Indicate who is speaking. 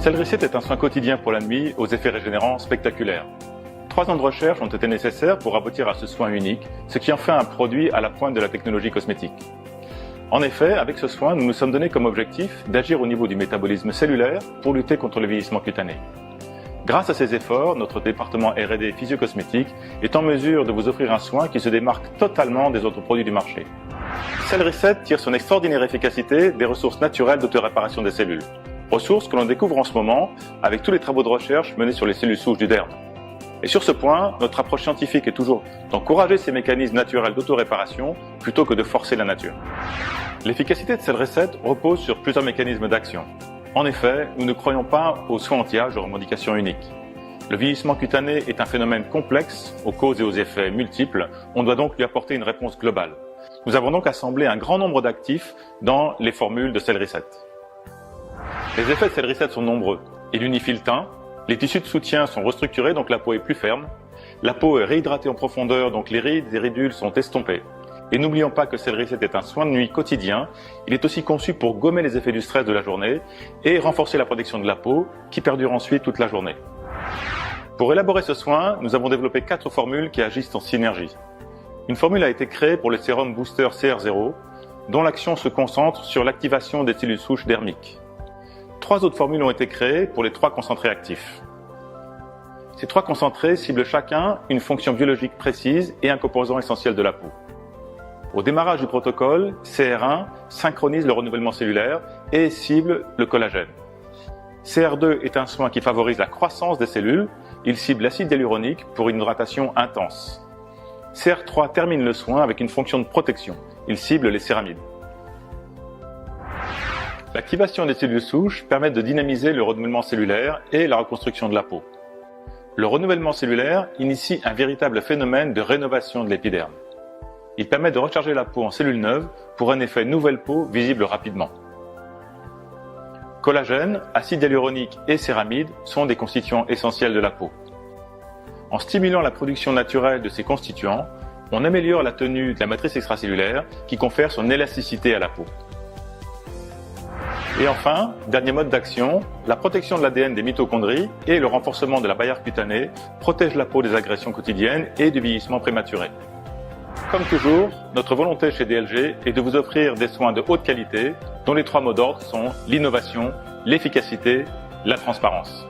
Speaker 1: Cell-Reset est un soin quotidien pour la nuit aux effets régénérants spectaculaires. 3 ans de recherche ont été nécessaires pour aboutir à ce soin unique, ce qui en fait un produit à la pointe de la technologie cosmétique. En effet, avec ce soin, nous nous sommes donné comme objectif d'agir au niveau du métabolisme cellulaire pour lutter contre le vieillissement cutané. Grâce à ces efforts, notre département R&D physio-cosmétique est en mesure de vous offrir un soin qui se démarque totalement des autres produits du marché. Cell-Reset tire son extraordinaire efficacité des ressources naturelles d'autoréparation des cellules. Ressources que l'on découvre en ce moment avec tous les travaux de recherche menés sur les cellules souches du derme. Et sur ce point, notre approche scientifique est toujours d'encourager ces mécanismes naturels d'autoréparation plutôt que de forcer la nature. L'efficacité de Cell-Reset repose sur plusieurs mécanismes d'action. En effet, nous ne croyons pas aux soins anti-âge ou aux revendications uniques. Le vieillissement cutané est un phénomène complexe, aux causes et aux effets multiples. On doit donc lui apporter une réponse globale. Nous avons donc assemblé un grand nombre d'actifs dans les formules de Cell-Reset. Les effets de Cell-Reset sont nombreux. Il unifie le teint, les tissus de soutien sont restructurés, donc la peau est plus ferme. La peau est réhydratée en profondeur, donc les rides et ridules sont estompées. Et n'oublions pas que Cell-Reset est un soin de nuit quotidien. Il est aussi conçu pour gommer les effets du stress de la journée et renforcer la protection de la peau qui perdure ensuite toute la journée. Pour élaborer ce soin, nous avons développé 4 formules qui agissent en synergie. Une formule a été créée pour le sérum booster CR0, dont l'action se concentre sur l'activation des cellules souches dermiques. 3 autres formules ont été créées pour les 3 concentrés actifs. Ces 3 concentrés ciblent chacun une fonction biologique précise et un composant essentiel de la peau. Au démarrage du protocole, CR1 synchronise le renouvellement cellulaire et cible le collagène. CR2 est un soin qui favorise la croissance des cellules. Il cible l'acide hyaluronique pour une hydratation intense. CR3 termine le soin avec une fonction de protection. Il cible les céramides. L'activation des cellules souches permet de dynamiser le renouvellement cellulaire et la reconstruction de la peau. Le renouvellement cellulaire initie un véritable phénomène de rénovation de l'épiderme. Il permet de recharger la peau en cellules neuves pour un effet nouvelle peau visible rapidement. Collagène, acide hyaluronique et céramides sont des constituants essentiels de la peau. En stimulant la production naturelle de ces constituants, on améliore la tenue de la matrice extracellulaire qui confère son élasticité à la peau. Et enfin, dernier mode d'action, la protection de l'ADN des mitochondries et le renforcement de la barrière cutanée protègent la peau des agressions quotidiennes et du vieillissement prématuré. Comme toujours, notre volonté chez DLG est de vous offrir des soins de haute qualité dont les 3 mots d'ordre sont l'innovation, l'efficacité, la transparence.